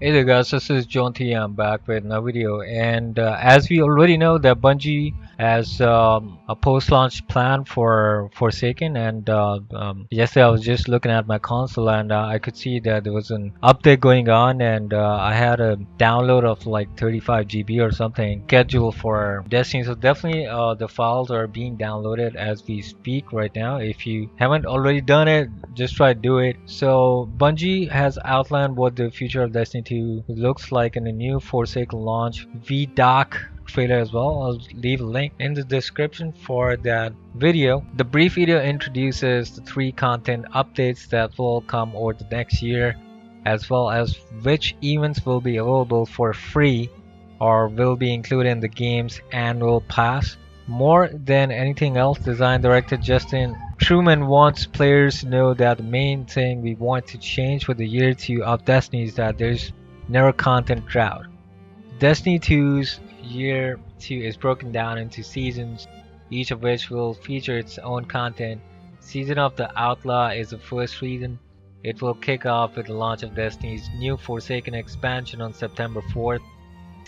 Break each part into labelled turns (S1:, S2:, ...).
S1: Hey there guys, this is John T. I'm back with another video, and as we already know that Bungie has a post-launch plan for Forsaken, and yesterday I was just looking at my console and I could see that there was an update going on, and I had a download of like 35 GB or something scheduled for Destiny. So definitely the files are being downloaded as we speak right now. If you haven't already done it, just try to do it. So Bungie has outlined what the future of Destiny 2 looks like in the new Forsaken Launch ViDoc trailer as well. I'll leave a link in the description for that video. The brief video introduces the 3 content updates that will come over the next year, as well as which events will be available for free or will be included in the game's annual pass. More than anything else, design director Justin Truman wants players to know that the main thing we want to change for the year 2 of Destiny is that there's never content drought. Destiny 2's year 2 is broken down into seasons, each of which will feature its own content. Season of the Outlaw is the first season. It will kick off with the launch of Destiny's new Forsaken expansion on September 4th.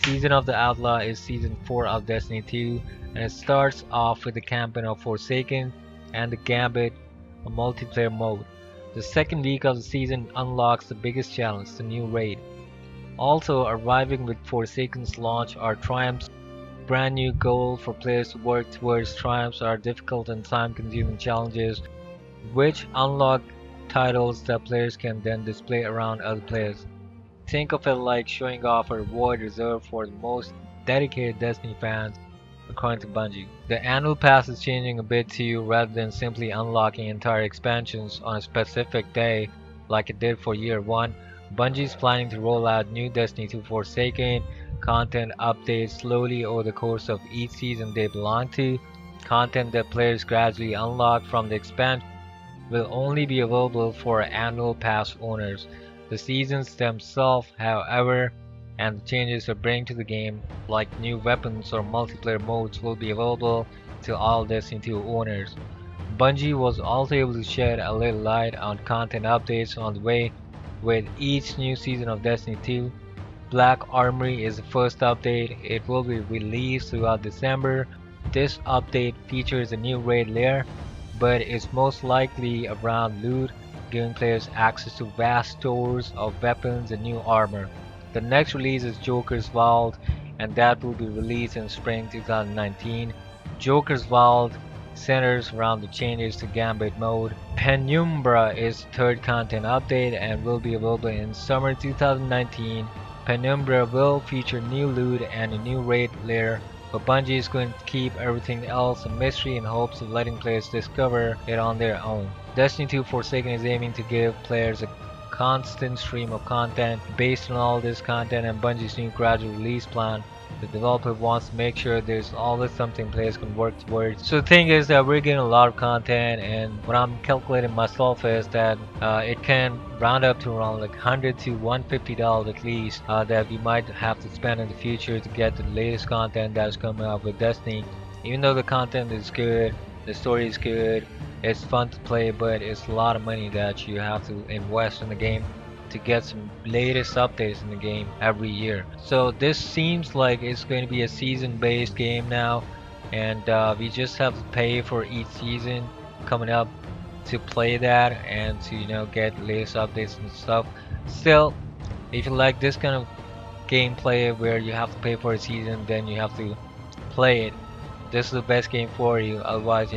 S1: Season of the Outlaw is season 4 of Destiny 2, and it starts off with the campaign of Forsaken and the Gambit, a multiplayer mode. The second week of the season unlocks the biggest challenge, the new raid. Also arriving with Forsaken's launch are triumphs. Brand new goal for players to work towards. Triumphs are difficult and time-consuming challenges which unlock titles that players can then display around other players. Think of it like showing off a reward reserved for the most dedicated Destiny fans, according to Bungie. The annual pass is changing a bit too, rather than simply unlocking entire expansions on a specific day like it did for year 1. Bungie is planning to roll out new Destiny 2 Forsaken content updates slowly over the course of each season they belong to. Content that players gradually unlock from the expansion will only be available for annual pass owners. The seasons themselves, however, and the changes they bring to the game, like new weapons or multiplayer modes, will be available to all Destiny 2 owners. Bungie was also able to shed a little light on content updates on the way with each new season of Destiny 2. Black Armory is the first update. It will be released throughout December. This update features a new raid lair, but is most likely around loot, giving players access to vast stores of weapons and new armor. The next release is Joker's Vault, and that will be released in spring 2019. Joker's Vault centers around the changes to Gambit mode. Penumbra is the third content update and will be available in summer 2019. Penumbra will feature new loot and a new raid lair, but Bungie is going to keep everything else a mystery in hopes of letting players discover it on their own. Destiny 2 Forsaken is aiming to give players a constant stream of content. Based on all this content and Bungie's new gradual release plan, the developer wants to make sure there's always something players can work towards. So the thing is that we're getting a lot of content, and what I'm calculating myself is that it can round up to around like $100 to $150 at least that we might have to spend in the future to get the latest content that's coming out with Destiny. Even though the content is good, the story is good, it's fun to play, but it's a lot of money that you have to invest in the game to get some latest updates in the game every year. So this seems like it's going to be a season based game now, and we just have to pay for each season coming up to play that and to get latest updates and stuff. Still, if you like this kind of gameplay where you have to pay for a season, then you have to play it. This is the best game for you. Otherwise,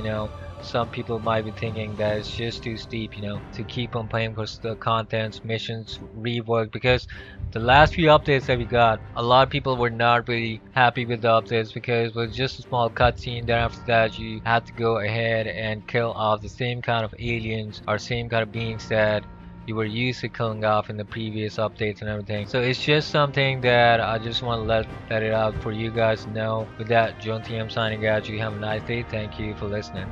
S1: some people might be thinking that it's just too steep, to keep on playing because the contents, missions, rework. Because the last few updates that we got, a lot of people were not really happy with the updates because it was just a small cutscene. Then after that, you had to go ahead and kill off the same kind of aliens or same kind of beings that you were used to killing off in the previous updates and everything. So it's just something that I just want to let it out for you guys to know. With that, John TM signing out. You have a nice day. Thank you for listening.